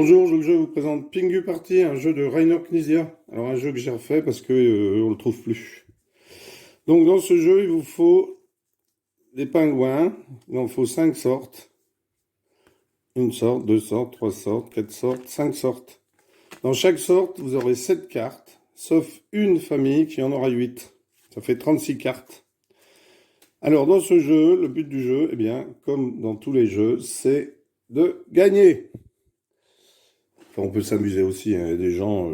Bonjour, je vous présente Pingu Party, un jeu de Rainer Knizia. Alors un jeu que j'ai refait parce que on le trouve plus. Donc dans ce jeu, il vous faut des pingouins. Il en faut 5 sortes. Une sorte, deux sortes, trois sortes, quatre sortes, 5 sortes. Dans chaque sorte, vous aurez 7 cartes, sauf une famille qui en aura 8. Ça fait 36 cartes. Alors dans ce jeu, le but du jeu, eh bien, comme dans tous les jeux, c'est de gagner. Enfin, on peut s'amuser aussi, hein. Il y a des gens,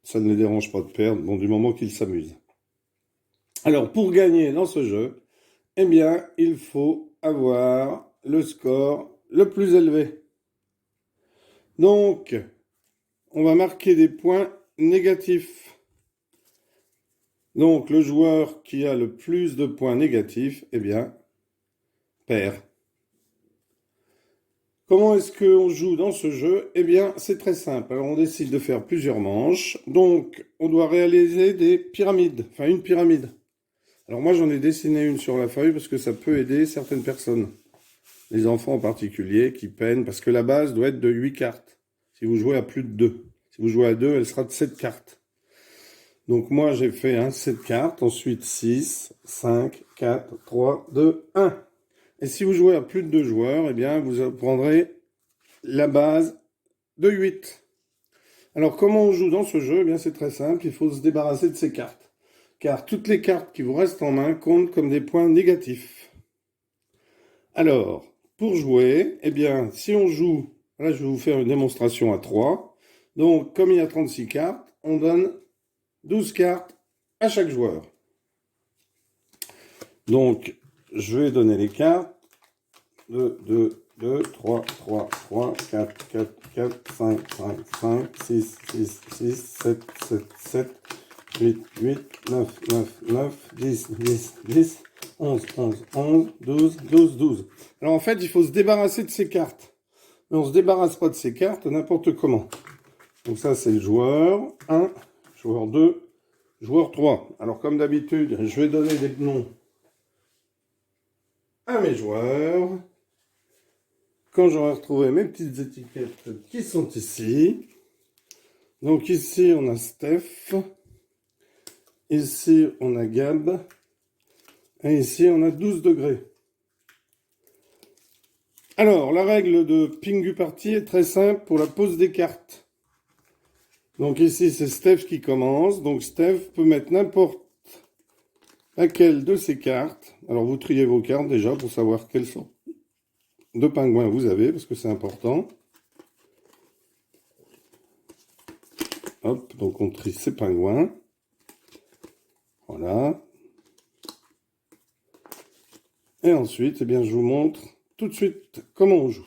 ça ne les dérange pas de perdre, bon, du moment qu'ils s'amusent. Alors, pour gagner dans ce jeu, eh bien, il faut avoir le score le plus élevé. Donc, on va marquer des points négatifs. Donc, le joueur qui a le plus de points négatifs, eh bien, perd. Comment est-ce qu'on joue dans ce jeu? Eh bien, c'est très simple. Alors, on décide de faire plusieurs manches. Donc, on doit réaliser des pyramides, enfin une pyramide. Alors moi, j'en ai dessiné une sur la feuille parce que ça peut aider certaines personnes. Les enfants en particulier qui peinent, parce que la base doit être de 8 cartes. Si vous jouez à plus de 2. Si vous jouez à 2, elle sera de 7 cartes. Donc moi, j'ai fait 7 cartes, ensuite 6, 5, 4, 3, 2, 1. Et si vous jouez à plus de 2 joueurs, eh bien, vous prendrez la base de 8. Alors, comment on joue dans ce jeu? Eh bien, c'est très simple, il faut se débarrasser de ces cartes. Car toutes les cartes qui vous restent en main comptent comme des points négatifs. Alors, pour jouer, eh bien, si on joue, là je vais vous faire une démonstration à 3. Donc, comme il y a 36 cartes, on donne 12 cartes à chaque joueur. Donc, je vais donner les cartes. 2, 2, 2, 3, 3, 3, 4, 4, 4, 5, 5, 5, 6, 6, 6, 7, 7, 7, 8, 8, 9, 9, 9, 10, 10, 10, 11, 11, 11, 12, 12, 12. Alors en fait, il faut se débarrasser de ces cartes. Mais on ne se débarrasse pas de ces cartes n'importe comment. Donc ça, c'est le joueur 1, joueur 2, joueur 3. Alors comme d'habitude, je vais donner des noms à mes joueurs. Quand j'aurai retrouvé mes petites étiquettes qui sont ici. Donc ici, on a Steph. Ici, on a Gab. Et ici, on a 12 degrés. Alors, la règle de Pingu Party est très simple pour la pose des cartes. Donc ici, c'est Steph qui commence. Donc Steph peut mettre n'importe laquelle de ses cartes. Alors, vous triez vos cartes déjà pour savoir quelles sortes de pingouins vous avez, parce que c'est important. Hop, donc on trie ces pingouins. Voilà. Et ensuite, eh bien, je vous montre tout de suite comment on joue.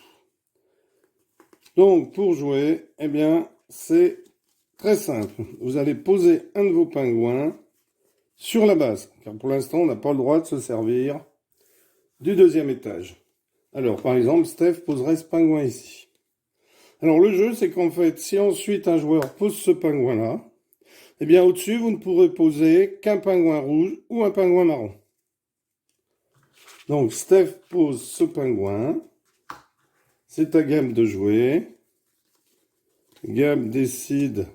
Donc, pour jouer, eh bien, c'est très simple. Vous allez poser un de vos pingouins sur la base, car pour l'instant, on n'a pas le droit de se servir du deuxième étage. Alors, par exemple, Steph poserait ce pingouin ici. Alors, le jeu, c'est qu'en fait, si ensuite un joueur pose ce pingouin-là, eh bien, au-dessus, vous ne pourrez poser qu'un pingouin rouge ou un pingouin marron. Donc, Steph pose ce pingouin. C'est à Gab de jouer. Gab décide.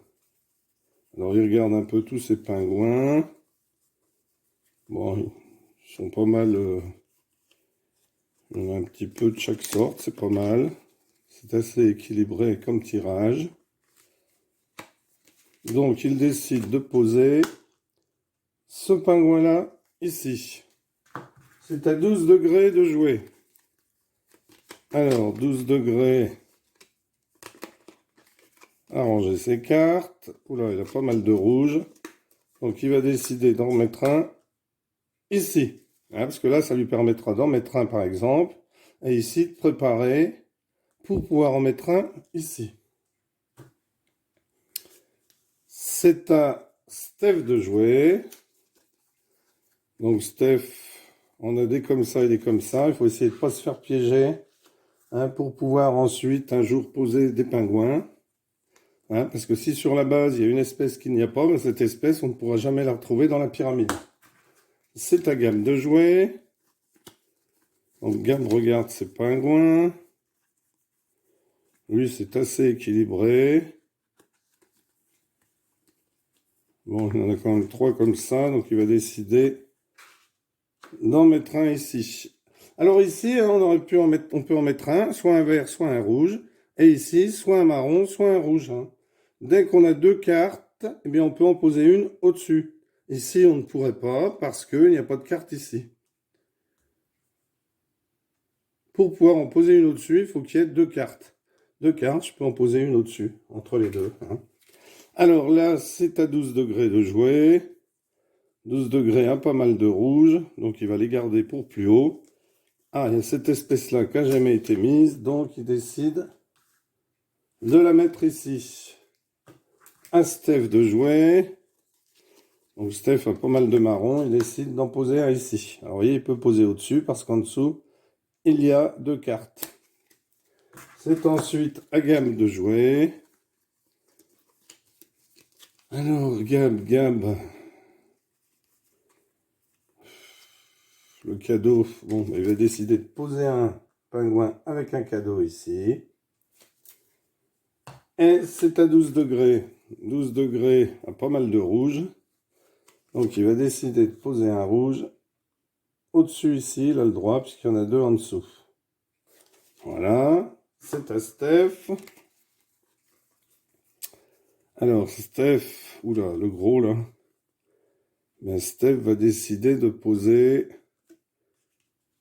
Alors, il regarde un peu tous ces pingouins. Bon, ils sont pas mal. Il y en a un petit peu de chaque sorte, c'est pas mal. C'est assez équilibré comme tirage. Donc, il décide de poser ce pingouin-là ici. C'est à 12 degrés de jouer. Alors, 12 degrés. Arranger ses cartes. Oula, il a pas mal de rouge. Donc, il va décider d'en mettre un ici. Parce que là, ça lui permettra d'en mettre un, par exemple. Et ici, de préparer pour pouvoir en mettre un ici. C'est à Steph de jouer. Donc, Steph, on a des comme ça et des comme ça. Il faut essayer de ne pas se faire piéger. Pour pouvoir ensuite, un jour, poser des pingouins. Parce que si sur la base, il y a une espèce qu'il n'y a pas, ben cette espèce, on ne pourra jamais la retrouver dans la pyramide. C'est à Gab de jouer. Donc Gab regarde ses pingouins. Lui, c'est assez équilibré. Bon, il y en a quand même 3 comme ça, donc il va décider d'en mettre un ici. Alors ici, hein, on peut en mettre un, soit un vert, soit un rouge. Et ici, soit un marron, soit un rouge. Hein. Dès qu'on a 2 cartes, eh bien, on peut en poser une au-dessus. Ici, on ne pourrait pas parce qu'il n'y a pas de carte ici. Pour pouvoir en poser une au-dessus, il faut qu'il y ait 2 cartes. 2 cartes, je peux en poser une au-dessus, entre les deux. Hein. Alors là, c'est à 12 degrés de jouer. 12 degrés, un pas mal de rouge, donc il va les garder pour plus haut. Ah, il y a cette espèce-là qui n'a jamais été mise, donc il décide de la mettre ici. À Steph de jouer. Donc Steph a pas mal de marron, il décide d'en poser un ici. Alors vous voyez, il peut poser au-dessus parce qu'en dessous, il y a 2 cartes. C'est ensuite à Gab de jouer. Alors Gab. Le cadeau, bon, il va décider de poser un pingouin avec un cadeau ici. Et c'est à 12 degrés. 12 degrés, à pas mal de rouge. Donc il va décider de poser un rouge au-dessus ici, il a le droit, puisqu'il y en a 2 en dessous. Voilà, c'est à Steph. Alors Steph, oula, le gros là. Ben, Steph va décider de poser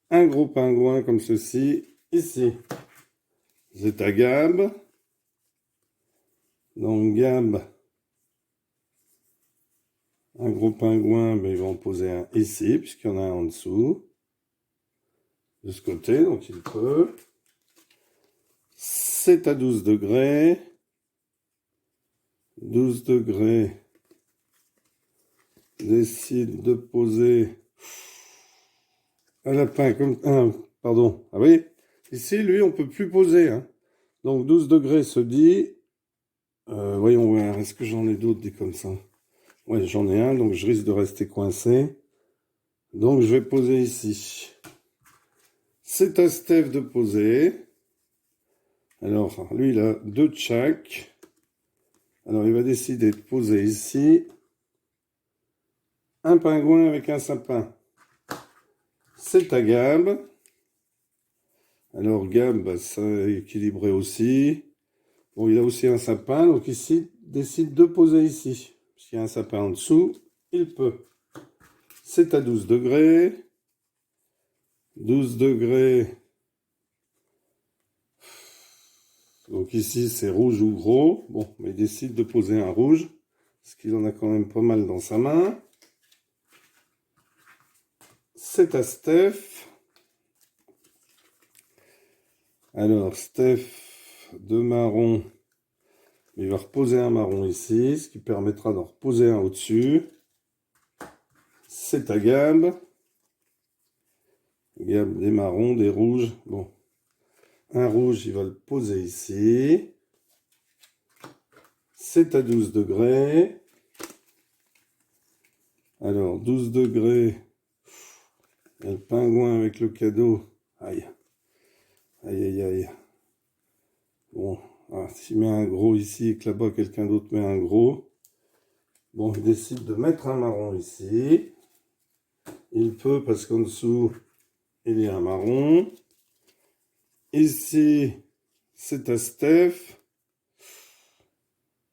un gros pingouin comme ceci, ici. C'est à Gab. Donc Gab, un gros pingouin, mais il va en poser un ici, puisqu'il y en a un en dessous. De ce côté, donc il peut. C'est à 12 degrés. 12 degrés. Décide de poser un lapin comme un. Pardon. Ah oui. Ici, lui, on peut plus poser. Hein. Donc 12 degrés se dit. Voyons voir. Est-ce que j'en ai d'autres des comme ça? Ouais, j'en ai un, donc je risque de rester coincé. Donc je vais poser ici. C'est à Steph de poser. Alors, lui, il a 2 de chaque. Alors, il va décider de poser ici un pingouin avec un sapin. C'est à Gab. Alors, Gab, ça a équilibré aussi. Bon, il a aussi un sapin, donc ici, il décide de poser ici. Puisqu'il y a un sapin en dessous, il peut. C'est à 12 degrés. 12 degrés. Donc ici, c'est rouge ou gros. Bon, mais il décide de poser un rouge. Parce qu'il en a quand même pas mal dans sa main. C'est à Steph. Alors, Steph, 2 marrons. Il va reposer un marron ici, ce qui permettra d'en reposer un au-dessus. C'est à Gab. Gab, des marrons, des rouges. Bon, un rouge, il va le poser ici. C'est à 12 degrés. Alors, 12 degrés. Il y a le pingouin avec le cadeau. Aïe. Aïe, aïe, aïe. Bon, s'il met un gros ici et que là-bas, quelqu'un d'autre met un gros. Bon, il décide de mettre un marron ici. Il peut parce qu'en dessous, il y a un marron. Ici, c'est à Steph.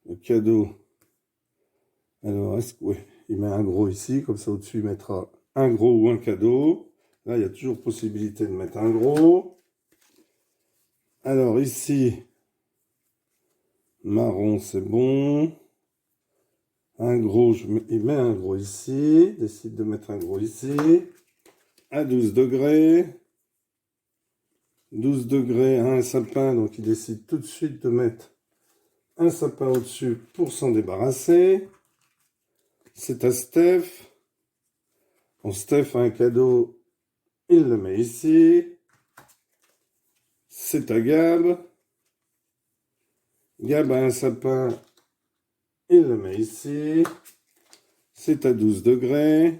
Le cadeau. Alors, est-ce que... Oui, il met un gros ici. Comme ça, au-dessus, il mettra un gros ou un cadeau. Là, il y a toujours possibilité de mettre un gros. Alors, ici, marron, c'est bon. Un gros, il met un gros ici. Décide de mettre un gros ici. À 12 degrés. 12 degrés, un sapin. Donc, il décide tout de suite de mettre un sapin au-dessus pour s'en débarrasser. C'est à Steph. Bon, Steph a un cadeau. Il le met ici. C'est à Gab. Gab a un sapin. Il le met ici. C'est à 12 degrés.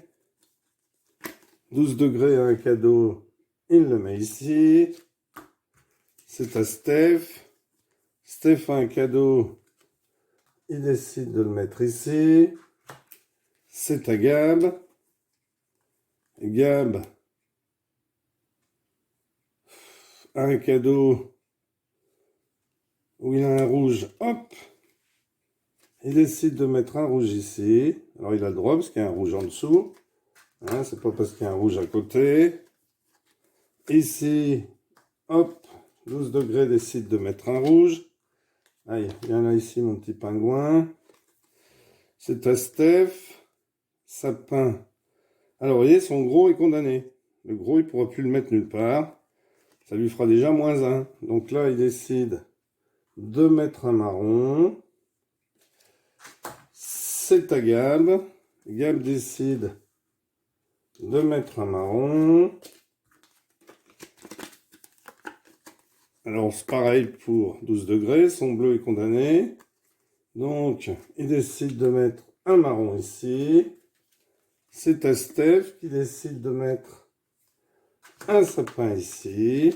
12 degrés a un cadeau. Il le met ici. C'est à Steph. Steph a un cadeau. Il décide de le mettre ici. C'est à Gab. Gab a un cadeau où il a un rouge. Hop. Il décide de mettre un rouge ici. Alors il a le droit parce qu'il y a un rouge en dessous. Hein, c'est pas parce qu'il y a un rouge à côté. Ici, hop, 12 degrés décide de mettre un rouge. Allez, viens là ici mon petit pingouin. C'est à Steph. Sapin. Alors vous voyez, son gros est condamné. Le gros, il ne pourra plus le mettre nulle part. Ça lui fera déjà -1. Donc là, il décide de mettre un marron. C'est à Gab. Gab décide de mettre un marron. Alors c'est pareil pour 12 degrés. Son bleu est condamné. Donc, il décide de mettre un marron ici. C'est à Steph qui décide de mettre un sapin ici.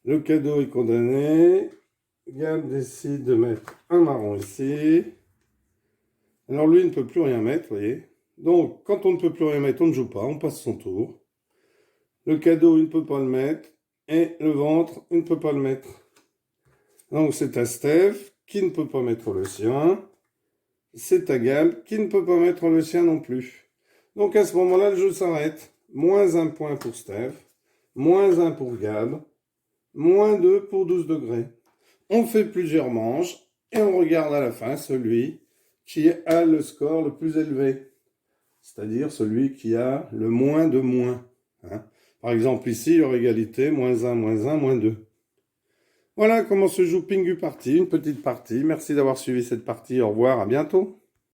Le cadeau est condamné. Gab décide de mettre un marron ici. Alors lui, il ne peut plus rien mettre, vous voyez. Donc, quand on ne peut plus rien mettre, on ne joue pas, on passe son tour. Le cadeau, il ne peut pas le mettre. Et le ventre, il ne peut pas le mettre. Donc, c'est à Steph qui ne peut pas mettre le sien. C'est à Gab qui ne peut pas mettre le sien non plus. Donc, à ce moment-là, le jeu s'arrête. -1 point pour Steph. -1 pour Gab. -2 pour 12 degrés. On fait plusieurs manches et on regarde à la fin celui qui a le score le plus élevé. C'est-à-dire celui qui a le moins de moins. Hein. Par exemple, ici, il y aurait égalité, -1, -1, -2. Voilà comment se joue Pingu Party, une petite partie. Merci d'avoir suivi cette partie. Au revoir, à bientôt.